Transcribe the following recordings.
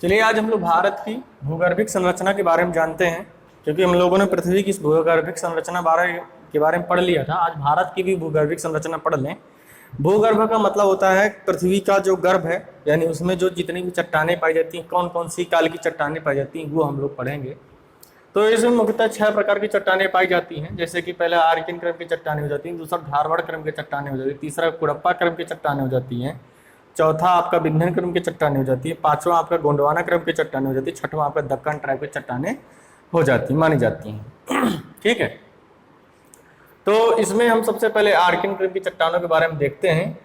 चलिए आज हम लोग भारत की भूगर्भिक संरचना के बारे में जानते हैं, क्योंकि हम लोगों ने पृथ्वी की भूगर्भिक संरचना के बारे में पढ़ लिया था। आज भारत की भी भूगर्भिक संरचना पढ़ लें। भूगर्भ का मतलब होता है पृथ्वी का जो गर्भ है, यानी उसमें जो जितनी भी चट्टानें पाई जाती हैं, कौन कौन सी काल की चट्टानें पाई जाती हैं, वो हम लोग पढ़ेंगे। तो इसमें मुख्यतः 6 प्रकार की चट्टानें पाई जाती हैं, जैसे कि पहला आर्किन क्रम की चट्टानें हो जाती हैं, दूसरा धारवाड़ क्रम की चट्टानें हो जाती है, तीसरा कुड़प्पा क्रम की चट्टानें हो जाती हैं, चौथा आपका विंध्य क्रम की चट्टानें हो जाती है, पांचवा आपका गोंडवाना क्रम की चट्टानें हो जाती है, छठवां आपका दक्कन ट्राइब की चट्टानें हो जाती मानी जाती हैं। ठीक है, तो इसमें हम सबसे पहले आर्किन क्रम की चट्टानों के बारे में देखते हैं।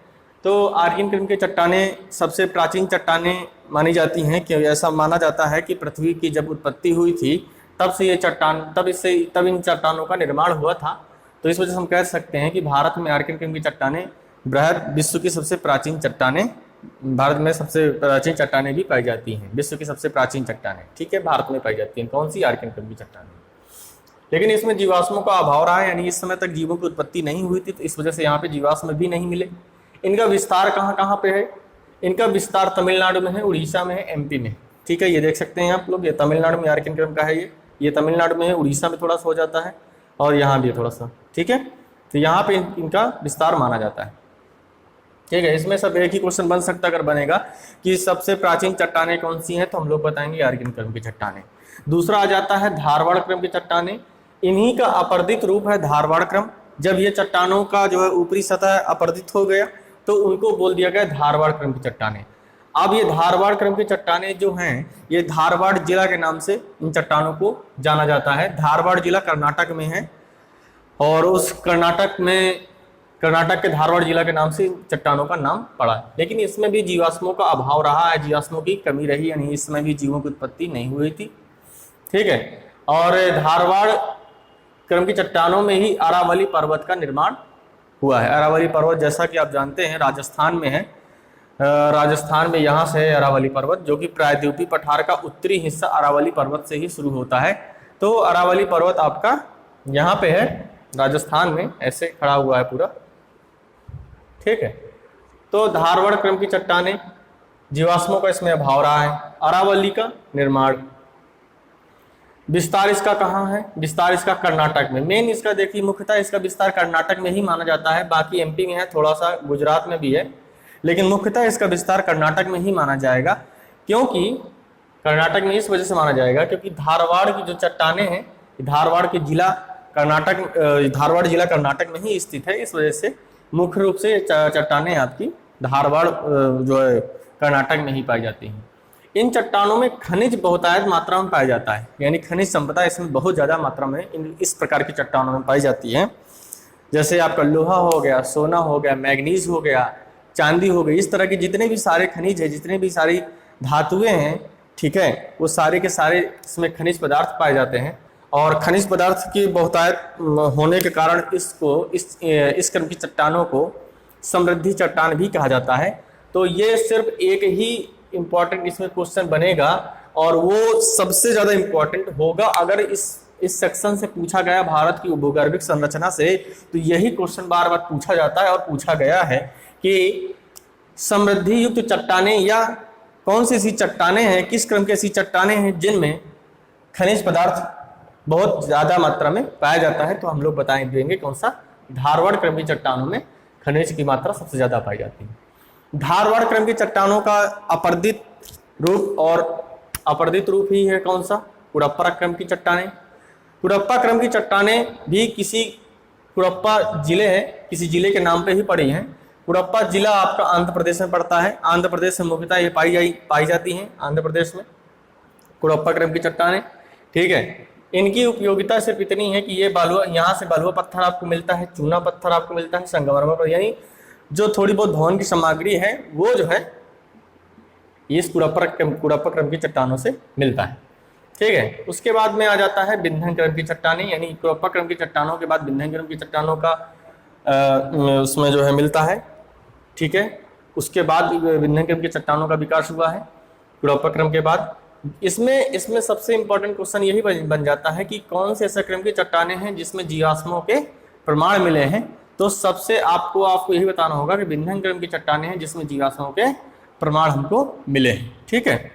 तो आर्किन क्रम की चट्टानें सबसे प्राचीन चट्टानें मानी जाती हैं, कि ऐसा माना जाता है कि पृथ्वी की जब उत्पत्ति हुई थी तब से ये चट्टान तब इन चट्टानों का निर्माण हुआ था। तो इस वजह से हम कह सकते हैं कि भारत में आर्किन क्रम की चट्टानें बृहद विश्व की सबसे प्राचीन चट्टानें, भारत में सबसे प्राचीन चट्टानें भी पाई जाती हैं। विश्व की सबसे प्राचीन चट्टानें, ठीक है, भारत में पाई जाती हैं। कौन सी? आर्किन क्रम की चट्टानें। लेकिन इसमें जीवाश्मों का अभाव रहा है, यानी इस समय तक जीवों की उत्पत्ति नहीं हुई थी, तो इस वजह से यहाँ पे जीवाश्म भी नहीं मिले। इनका विस्तार कहाँ कहाँ पे है? इनका विस्तार तमिलनाडु में है, उड़ीसा में है, एमपी में। ठीक है, ये देख सकते हैं आप लोग, ये तमिलनाडु में आर्किन क्रम का है, ये तमिलनाडु में है, उड़ीसा में थोड़ा सा हो जाता है, और यहाँ भी थोड़ा सा। ठीक है, तो यहाँ पे इनका विस्तार माना जाता है। ठीक है, इसमें सब एक ही क्वेश्चन बन सकता अगर बनेगा कि सबसे प्राचीन चट्टानें कौन सी हैं, तो हम लोग बताएंगे आर्किन क्रम की चट्टानें। दूसरा आ जाता है धारवाड़ क्रम की चट्टानें। इन्हीं का अपरदित रूप है धारवाड़ क्रम। जब ये चट्टानों का जो है ऊपरी सतह अपरदित हो गया तो उनको बोल दिया गया धारवाड़ क्रम की चट्टानें। अब ये धारवाड़ क्रम की चट्टानें जो हैं, ये धारवाड़ जिला के नाम से इन चट्टानों को जाना जाता है। धारवाड़ जिला कर्नाटक में है, और उस कर्नाटक के धारवाड़ जिला के नाम से चट्टानों का नाम पड़ा है। लेकिन इसमें भी जीवाश्मों का अभाव रहा है, जीवाश्मों की कमी रही, यानी इसमें भी जीवों की उत्पत्ति नहीं हुई थी। ठीक है, और धारवाड़ क्रम की चट्टानों में ही अरावली पर्वत का निर्माण हुआ है। अरावली पर्वत जैसा कि आप जानते हैं राजस्थान में है। राजस्थान में यहाँ से है अरावली पर्वत, जो कि प्रायद्वीपीय पठार का उत्तरी हिस्सा अरावली पर्वत से ही शुरू होता है। तो अरावली पर्वत आपका यहाँ पे है राजस्थान में, ऐसे खड़ा हुआ है पूरा। ठीक है, तो धारवाड़ क्रम की चट्टानें, जीवाश्मों का इसमें अभाव रहा है। अरावली का निर्माण, विस्तार इसका कहाँ है? विस्तार इसका कर्नाटक में। मेन इसका देखिए, मुख्यतः इसका विस्तार कर्नाटक में ही माना जाता है, बाकी एमपी में है, थोड़ा सा गुजरात में भी है, लेकिन मुख्यतः इसका विस्तार कर्नाटक में ही माना जाएगा। क्योंकि कर्नाटक में इस वजह से माना जाएगा क्योंकि धारवाड़ की जो चट्टानें हैं, धारवाड़ जिला कर्नाटक में ही स्थित है। इस वजह से मुख्य रूप से चट्टानें आपकी धारवाड़ जो है कर्नाटक में ही पाई जाती हैं। इन चट्टानों में खनिज बहुतायत मात्रा में पाया जाता है, यानी खनिज संपदा इसमें बहुत ज़्यादा मात्रा में इस प्रकार की चट्टानों में पाई जाती है। जैसे आपका लोहा हो गया, सोना हो गया, मैग्नीज हो गया, चांदी हो गई, इस तरह के जितने भी सारे खनिज है, जितने भी सारी धातुएं हैं, ठीक है, वो सारे के सारे इसमें खनिज पदार्थ पाए जाते हैं। और खनिज पदार्थ की बहुतायत होने के कारण इस क्रम की चट्टानों को समृद्धि चट्टान भी कहा जाता है। तो ये सिर्फ एक ही इम्पॉर्टेंट इसमें क्वेश्चन बनेगा, और वो सबसे ज़्यादा इम्पॉर्टेंट होगा अगर इस सेक्शन से पूछा गया भारत की भूगर्भिक संरचना से, तो यही क्वेश्चन बार बार पूछा जाता है और पूछा गया है कि समृद्धि युक्त चट्टानें या कौन सी ऐसी चट्टानें हैं, किस क्रम की ऐसी चट्टानें हैं जिनमें खनिज पदार्थ बहुत ज़्यादा मात्रा में पाया जाता है। तो हम लोग देंगे कौन सा? धारवाड़ क्रम की चट्टानों में खनिज की मात्रा सबसे ज़्यादा पाई जाती है। धारवाड़ क्रम की चट्टानों का अपरदित रूप ही है कौन सा? कुड़प्पा क्रम की चट्टानें। कुड़प्पा क्रम की चट्टानें भी कुड़प्पा जिले है, किसी जिले के नाम पे ही पड़ी हैं। कुड़प्पा जिला आपका आंध्र प्रदेश में पड़ता है। आंध्र प्रदेश में मुख्यतः ये पाई जाती हैं, आंध्र प्रदेश में कुड़प्पा क्रम की चट्टानें। ठीक है, इनकी उपयोगिता सिर्फ इतनी है कि ये यहाँ से बालुआ पत्थर आपको मिलता है, चूना पत्थर आपको मिलता है, संगमरमर, यानी जो थोड़ी बहुत धौन की सामग्री है वो जो है इस कुड़प्पा क्रम की चट्टानों से मिलता है। ठीक है, उसके बाद में आ जाता है विंध्य क्रम की चट्टानें, यानी कुड़प्पा क्रम की चट्टानों के बाद विंध्य क्रम की चट्टानों का उसमें जो है मिलता है। ठीक है, उसके बाद विंध्य क्रम की चट्टानों का विकास हुआ है कुड़प्पा क्रम के बाद। इसमें सबसे इंपॉर्टेंट क्वेश्चन यही बन जाता है कि कौन से ऐसे क्रम की चट्टानें हैं जिसमें जीवाश्मों के प्रमाण मिले हैं। तो सबसे आपको यही बताना होगा कि विंध्य क्रम की चट्टानें हैं जिसमें जीवाश्मों के प्रमाण हमको मिले हैं। ठीक है,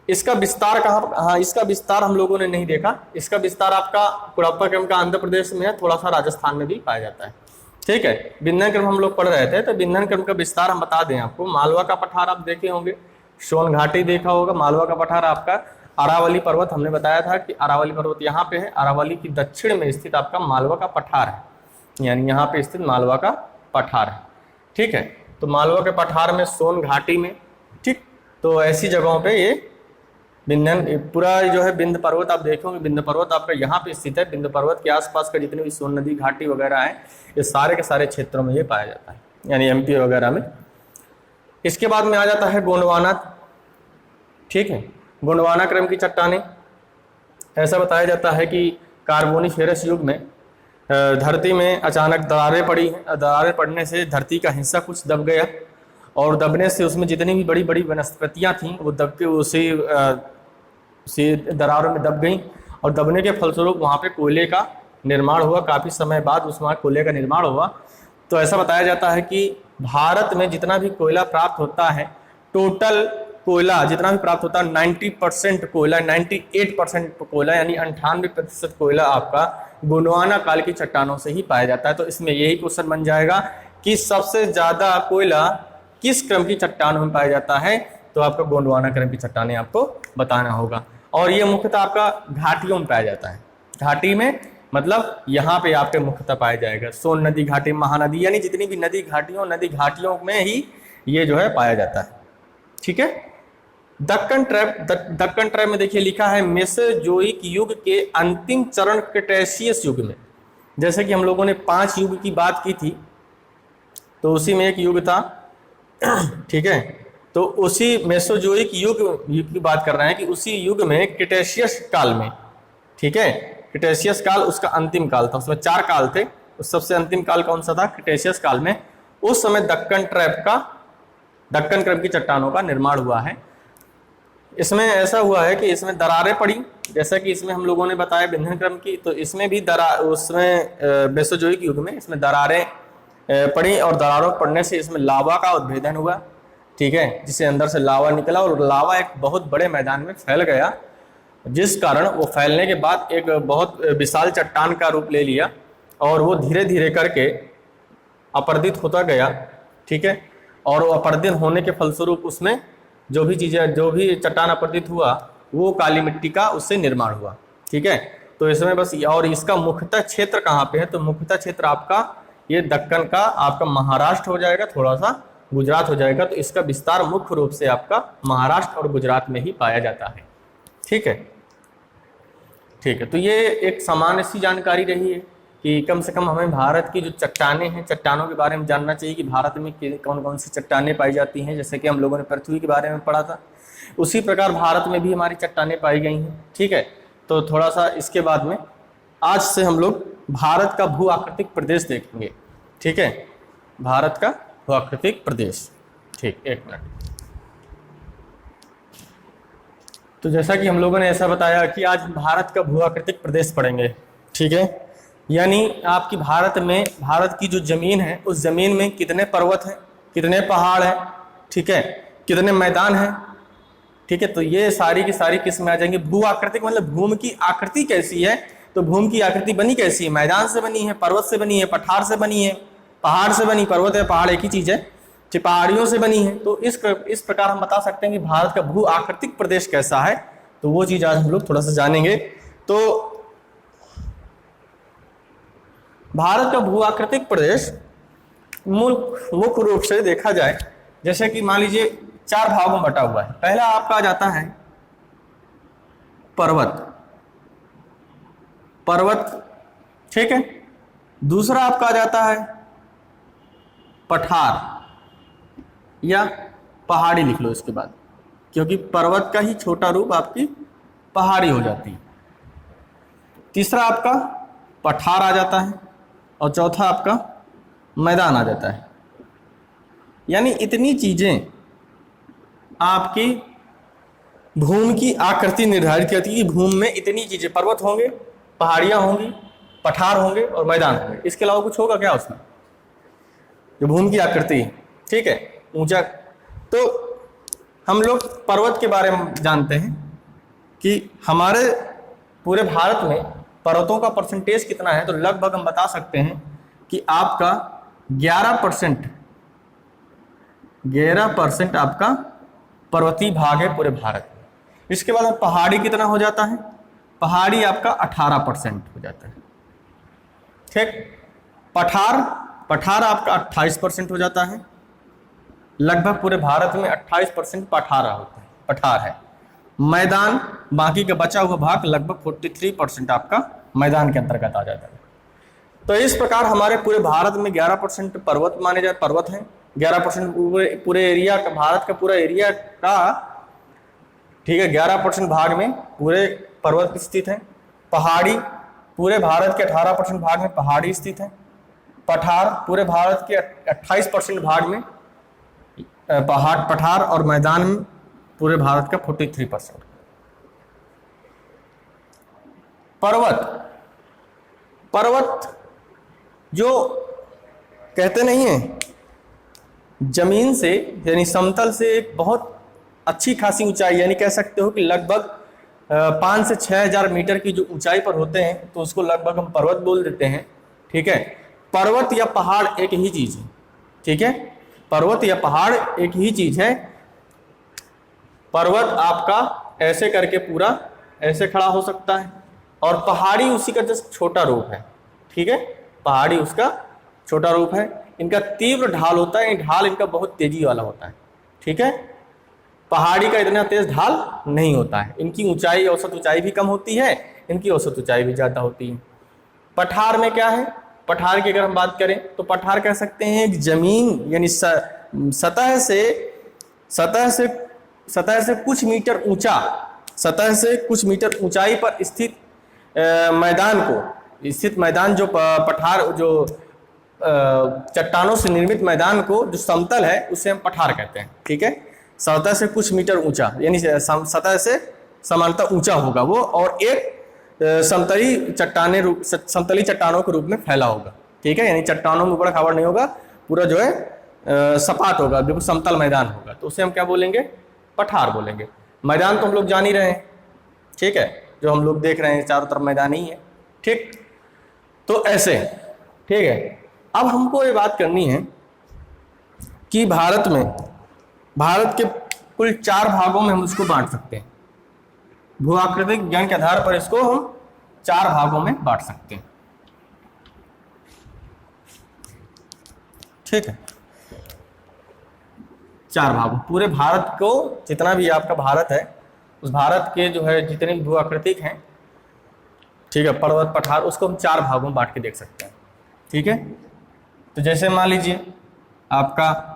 इसका विस्तार कहाँ, हाँ इसका विस्तार हम लोगों ने नहीं देखा। इसका विस्तार आपका कुड़प्पा क्रम का आंध्र प्रदेश में है, थोड़ा सा राजस्थान में भी पाया जाता है। ठीक है, विंध्यन क्रम हम लोग पढ़ रहे थे, तो विंध्यन क्रम का विस्तार हम बता दें आपको। मालवा का पठार आप देखे होंगे, सोन घाटी देखा होगा। मालवा का पठार आपका अरावली पर्वत, हमने बताया था कि अरावली पर्वत यहाँ पे है। अरावली की दक्षिण में स्थित आपका मालवा का पठार है, यानी यहाँ पे स्थित मालवा का पठार है। ठीक है, तो मालवा के पठार में, सोन घाटी में, ठीक, तो ऐसी जगहों पे ये विंध्यन पूरा जो है विंध्य पर्वत आप देखोगे, विंध्य पर्वत आपका यहाँ पे स्थित है। विंध्य पर्वत के आसपास का जितने भी सोन नदी घाटी वगैरह है, ये सारे के सारे क्षेत्रों में ये पाया जाता है, यानी एमपी वगैरह में। इसके बाद में आ जाता है गोंडवाना। ठीक है, गोंडवाना क्रम की चट्टानें, ऐसा बताया जाता है कि कार्बोनिफेरस युग में धरती में अचानक दरारें पड़ी हैं। दरारें पड़ने से धरती का हिस्सा कुछ दब गया, और दबने से उसमें जितनी भी बड़ी बड़ी वनस्पतियां थीं वो दब के उसी दरारों में दब गईं, और दबने के फलस्वरूप वहाँ पे कोयले का निर्माण हुआ। काफ़ी समय बाद उस वहाँ कोयले का निर्माण हुआ। तो ऐसा बताया जाता है कि भारत में जितना भी कोयला प्राप्त होता है, टोटल कोयला जितना भी प्राप्त होता है, 90% कोयला, 98% कोयला यानी 98% कोयला आपका गोंडवाना काल की चट्टानों से ही पाया जाता है। तो इसमें यही क्वेश्चन बन जाएगा कि सबसे ज़्यादा कोयला किस क्रम की चट्टानों में पाया जाता है, तो आपका गोंडवाना क्रम की चट्टानें आपको बताना होगा। और ये मुख्यतः आपका घाटियों में पाया जाता है। घाटी में मतलब यहाँ पे आपके मुख्यतः पाया जाएगा, सोन नदी घाटी, महानदी, यानी जितनी भी नदी घाटियों में ही ये जो है पाया जाता है। ठीक है, दक्कन ट्रैप में देखिए लिखा है मेसोजोइक युग के अंतिम चरण क्रेटेशियस युग में। जैसे कि हम लोगों ने 5 युग की बात की थी, तो उसी में एक युग था। ठीक है, तो उसी मेसोजोइक युग की बात कर रहे हैं कि उसी युग में क्रेटेशियस काल में, ठीक है, क्रेटेशियस काल उसका अंतिम काल था। उसमें 4 काल थे, उस सबसे अंतिम काल कौन सा था? क्रेटेशियस काल में। उस समय दक्कन क्रम की चट्टानों का निर्माण हुआ है। इसमें ऐसा हुआ है कि इसमें दरारें पड़ी, जैसा कि इसमें हम लोगों ने बताया विंध्यन क्रम की, तो इसमें भी उसमें मेसोजोइक युग में इसमें दरारें पड़ी, और दरारों पड़ने से इसमें लावा का उद्भेदन हुआ। ठीक है, जिससे अंदर से लावा निकला, और लावा एक बहुत बड़े मैदान में फैल गया, जिस कारण वो फैलने के बाद एक बहुत विशाल चट्टान का रूप ले लिया, और वो धीरे धीरे करके अपरदित होता गया। ठीक है, और वो अपरदित होने के फलस्वरूप उसमें जो भी चट्टान अपरदित हुआ, वो काली मिट्टी का उससे निर्माण हुआ। ठीक है, तो इसमें बस, और इसका मुख्यतः क्षेत्र कहाँ पे है? तो मुख्यतः क्षेत्र आपका ये दक्कन का आपका महाराष्ट्र हो जाएगा, थोड़ा सा गुजरात हो जाएगा। तो इसका विस्तार मुख्य रूप से आपका महाराष्ट्र और गुजरात में ही पाया जाता है। ठीक है, ठीक है, तो ये एक सामान्य सी जानकारी रही है कि कम से कम हमें भारत की जो चट्टानें हैं, चट्टानों के बारे में जानना चाहिए कि भारत में कौन कौन सी चट्टानें पाई जाती हैं। जैसे कि हम लोगों ने पृथ्वी के बारे में पढ़ा था, उसी प्रकार भारत में भी हमारी चट्टानें पाई गई हैं। ठीक है, तो थोड़ा सा इसके बाद में आज से हम लोग भारत का भू आकृतिक प्रदेश देखेंगे। ठीक है, भारत का भू आकृतिक प्रदेश। ठीक, 1 मिनट। तो जैसा कि हम लोगों ने ऐसा बताया कि आज भारत का भू आकृतिक प्रदेश पढ़ेंगे। ठीक है, यानी आपकी भारत की जो जमीन है, उस जमीन में कितने पर्वत हैं, कितने पहाड़ हैं, ठीक है, कितने मैदान हैं। ठीक है, तो ये सारी की सारी किस्में आ जाएंगी। भू आकृतिक मतलब भूमि की आकृति कैसी है, तो भूमि की आकृति बनी कैसी है? मैदान से बनी है, पर्वत से बनी है, पठार से बनी है, पहाड़ से बनी, पर्वत है पहाड़ एक ही चीज है, पहाड़ियों से बनी है। तो इस प्रकार हम बता सकते हैं कि भारत का भू आकृतिक प्रदेश कैसा है। तो वो चीज आज हम लोग थोड़ा सा जानेंगे। तो भारत का भू आकृतिक प्रदेश मुख्य रूप से देखा जाए, जैसे कि मान लीजिए 4 भागों में बटा हुआ है। पहला आपका आ जाता है पर्वत, ठीक है। दूसरा आपका आ जाता है पठार या पहाड़ी, लिख लो इसके बाद, क्योंकि पर्वत का ही छोटा रूप आपकी पहाड़ी हो जाती है। तीसरा आपका पठार आ जाता है, और चौथा आपका मैदान आ जाता है। यानी इतनी चीजें आपकी भूमि की आकृति निर्धारित करती है कि भूमि में इतनी चीजें, पर्वत होंगे, पहाड़ियां होंगी, पठार होंगे और मैदान होंगे। इसके अलावा कुछ होगा क्या उसमें? जो भूमि की आकृति, ठीक है, ऊंचा। तो हम लोग पर्वत के बारे में जानते हैं। कि हमारे पूरे भारत में पर्वतों का परसेंटेज कितना है, तो लगभग हम बता सकते हैं कि आपका 11% 11% आपका पर्वतीय भाग है पूरे भारत में। इसके बाद पहाड़ी कितना हो जाता है, पहाड़ी आपका 18% हो जाता है। ठीक, पठार पठार आपका 28% हो जाता है। लगभग पूरे भारत में 28% पठार होता है, पठार है। मैदान, बाकी का बचा हुआ भाग लगभग 43% आपका मैदान के अंतर्गत आ जाता है। तो इस प्रकार हमारे पूरे भारत में 11% पर्वत माने जाए, पर्वत हैं। 11% पूरे एरिया का, भारत का पूरा एरिया का, ठीक है, 11% भाग में पूरे पर्वत स्थित हैं। पहाड़ी पूरे भारत के 18% भाग में पहाड़ी स्थित है। पठार पूरे भारत के 28% भाग में पठार, और मैदान में पूरे भारत का 43%। पर्वत जो कहते नहीं है, जमीन से यानी समतल से एक बहुत अच्छी खासी ऊंचाई, यानी कह सकते हो कि लगभग 5 से 6,000 मीटर की जो ऊंचाई पर होते हैं, तो उसको लगभग हम पर्वत बोल देते हैं। ठीक है, पर्वत या पहाड़ एक ही चीज है। ठीक है, पर्वत या पहाड़ एक ही चीज है। पर्वत आपका ऐसे करके पूरा ऐसे खड़ा हो सकता है, और पहाड़ी उसी का जस्ट छोटा रूप है। ठीक है, पहाड़ी उसका छोटा रूप है। इनका तीव्र ढाल होता है, ढाल इनका बहुत तेजी वाला होता है। ठीक है, पहाड़ी का इतना तेज ढाल नहीं होता है। इनकी ऊंचाई, औसत ऊंचाई भी कम होती है, इनकी औसत ऊंचाई भी ज्यादा होती है। पठार में क्या है, पठार की अगर हम बात करें तो पठार कह सकते हैं एक जमीन यानी सतह से कुछ मीटर ऊंचा, सतह से कुछ मीटर ऊंचाई पर स्थित मैदान जो पठार, जो चट्टानों से निर्मित मैदान को जो समतल है, उसे हम पठार कहते हैं। ठीक है, सतह से कुछ मीटर ऊंचा, यानी सतह से समांतर ऊंचा होगा वो, और एक समतली चट्टानों के रूप में फैला होगा। ठीक है, यानी चट्टानों में ऊबड़ खाबड़ नहीं होगा, पूरा जो है सपाट होगा, बिल्कुल समतल मैदान होगा, तो उसे हम क्या बोलेंगे, पठार बोलेंगे। मैदान तो हम लोग जान ही रहे हैं। ठीक है, जो हम लोग देख रहे हैं चारों तरफ मैदान ही है। ठीक, तो ऐसे, ठीक है। अब हमको ये बात करनी है कि भारत के कुल 4 भागों में हम इसको बांट सकते हैं। भू आकृतिक विज्ञान के आधार पर इसको हम 4 भागों में बांट सकते हैं। ठीक है, 4 भागों, पूरे भारत को, जितना भी आपका भारत है, उस भारत के जो है जितने भू आकृतिक हैं, ठीक है, पर्वत पठार, उसको हम 4 भागों में बांट के देख सकते हैं। ठीक है, तो जैसे मान लीजिए आपका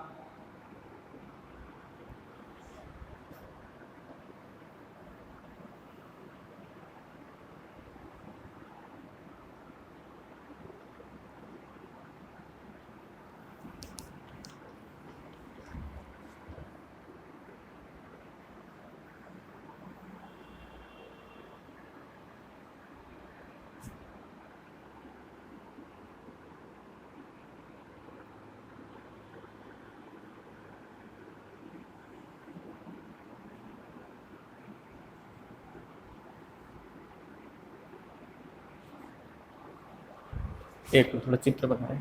एक थोड़ा चित्र बनाएं।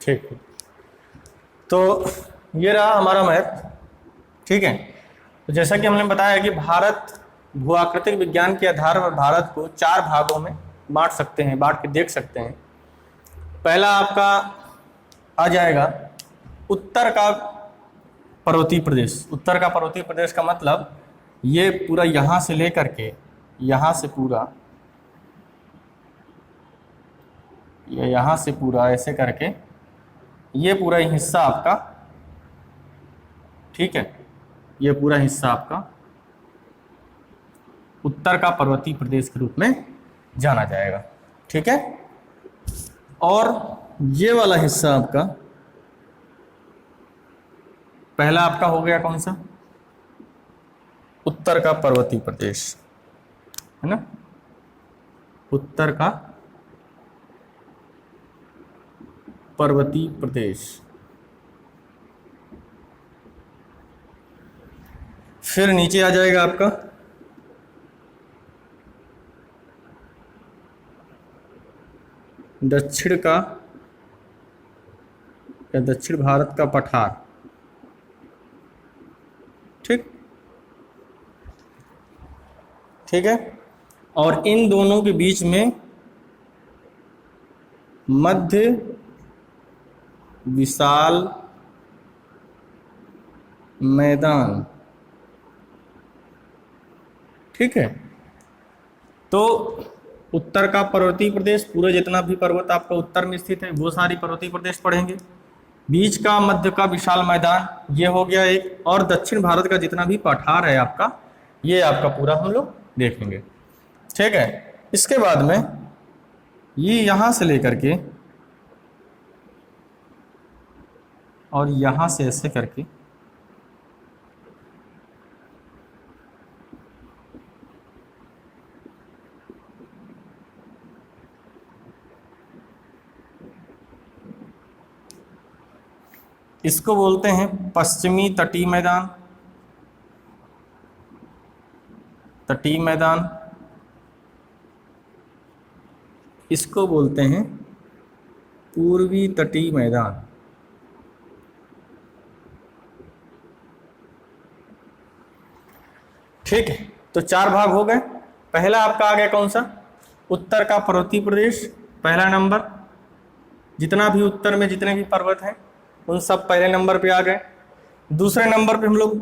ठीक है, तो ये रहा हमारा मैप। ठीक है, तो जैसा कि हमने बताया कि भारत भू आकृतिक विज्ञान के आधार पर भारत को 4 भागों में बांट सकते हैं, बांट के देख सकते हैं। पहला आपका आ जाएगा उत्तर का पर्वतीय प्रदेश। उत्तर का पर्वतीय प्रदेश का मतलब ये पूरा यहाँ से लेकर के यहाँ से पूरा, ये यहाँ से पूरा ऐसे करके ये पूरा हिस्सा आपका, ठीक है, ये पूरा हिस्सा आपका उत्तर का पर्वतीय प्रदेश के रूप में जाना जाएगा। ठीक है, और ये वाला हिस्सा आपका, पहला आपका हो गया कौन सा, उत्तर का पर्वतीय प्रदेश, है ना, उत्तर का पर्वतीय प्रदेश। फिर नीचे आ जाएगा आपका दक्षिण का या दक्षिण भारत का पठार। ठीक ठीक है। और इन दोनों के बीच में मध्य विशाल मैदान। ठीक है। तो उत्तर का पर्वतीय प्रदेश, पूरा जितना भी पर्वत आपका उत्तर में स्थित है वो सारी पर्वतीय प्रदेश पढ़ेंगे। बीच का मध्य का विशाल मैदान ये हो गया एक, और दक्षिण भारत का जितना भी पठार है आपका, ये आपका पूरा हम लोग देखेंगे। ठीक है। इसके बाद में ये यहां से लेकर के और यहां से ऐसे करके इसको बोलते हैं पश्चिमी तटीय मैदान। तटीय मैदान इसको बोलते हैं पूर्वी तटीय मैदान। ठीक है। तो 4 भाग हो गए। पहला आपका आ गया कौन सा? उत्तर का पर्वतीय प्रदेश, पहला नंबर। जितना भी उत्तर में जितने भी पर्वत हैं उन सब पहले नंबर पे आ गए। दूसरे नंबर पे हम लोग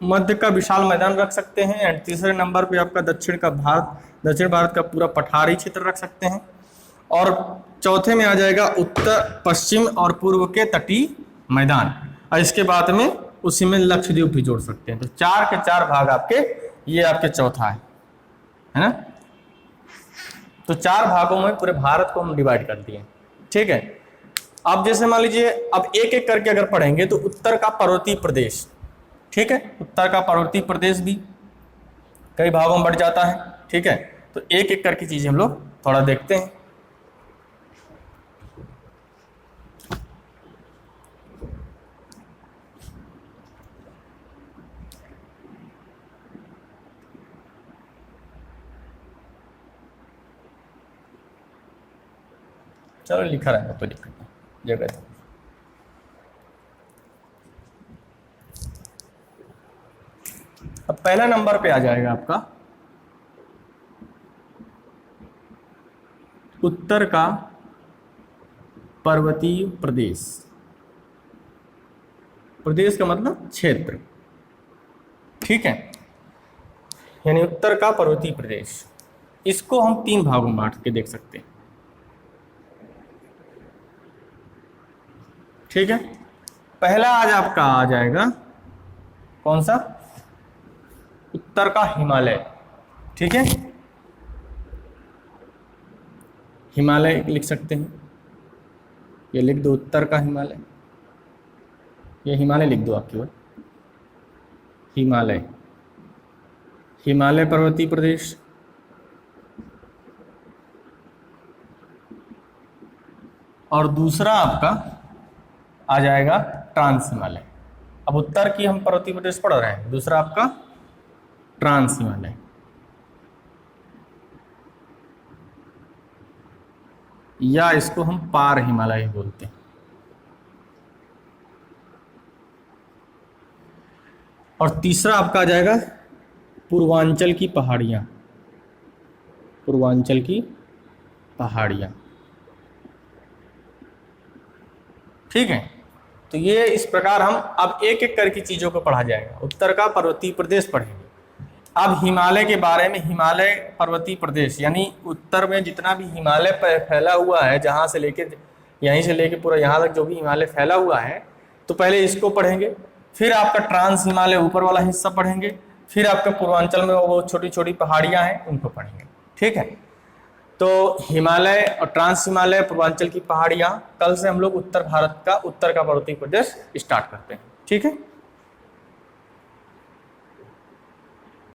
मध्य का विशाल मैदान रख सकते हैं। एंड तीसरे नंबर पे आपका दक्षिण भारत का पूरा पठारी क्षेत्र रख सकते हैं। और चौथे में आ जाएगा उत्तर पश्चिम और पूर्व के तटीय मैदान। और इसके बाद में उसी में लक्षद्वीप भी जोड़ सकते हैं। तो 4 के 4 भाग आपके, ये आपके चौथा है ना। तो 4 भागों में पूरे भारत को हम डिवाइड कर दिए। ठीक है। अब जैसे मान लीजिए अब एक एक करके अगर पढ़ेंगे तो उत्तर का पर्वतीय प्रदेश, ठीक है, उत्तर का पर्वतीय प्रदेश भी कई भागों में बढ़ जाता है। ठीक है। तो एक एक करके चीजें हम लोग थोड़ा देखते हैं। चलो लिखा रहेगा तो दिक्कत नहीं, जगह तो। अब पहला नंबर पे आ जाएगा आपका उत्तर का पर्वतीय प्रदेश। प्रदेश का मतलब क्षेत्र। ठीक है। यानी उत्तर का पर्वतीय प्रदेश, इसको हम 3 भागों में बांट के देख सकते हैं। ठीक है। पहला आज आपका आ जाएगा कौन सा? उत्तर का हिमालय। ठीक है। हिमालय लिख सकते हैं, ये लिख दो उत्तर का हिमालय, ये हिमालय लिख दो आपकी ओर। हिमालय, हिमालय पर्वतीय प्रदेश। और दूसरा आपका आ जाएगा ट्रांस हिमालय। अब उत्तर की हम पर्वतीय प्रदेश पढ़ रहे हैं, दूसरा आपका ट्रांस हिमालय। या इसको हम पार हिमालय बोलते हैं। और तीसरा आपका आ जाएगा पूर्वांचल की पहाड़ियां। पूर्वांचल की पहाड़ियां। ठीक है। तो ये इस प्रकार हम अब एक एक करके चीजों को पढ़ा जाएगा। उत्तर का पर्वतीय प्रदेश पढ़ेंगे। अब हिमालय के बारे में, हिमालय पर्वतीय प्रदेश यानी उत्तर में जितना भी हिमालय फैला हुआ है, जहाँ से लेके यहीं से लेके पूरा यहाँ तक जो भी हिमालय फैला हुआ है, तो पहले इसको पढ़ेंगे। फिर आपका ट्रांस हिमालय ऊपर वाला हिस्सा पढ़ेंगे। फिर आपका पूर्वांचल में वो छोटी छोटी पहाड़ियाँ हैं उनको पढ़ेंगे। ठीक है। तो हिमालय और ट्रांस हिमालय, पूर्वांचल की पहाड़ियाँ, कल से हम लोग उत्तर भारत का, उत्तर का पर्वतीय प्रदेश स्टार्ट करते हैं। ठीक है।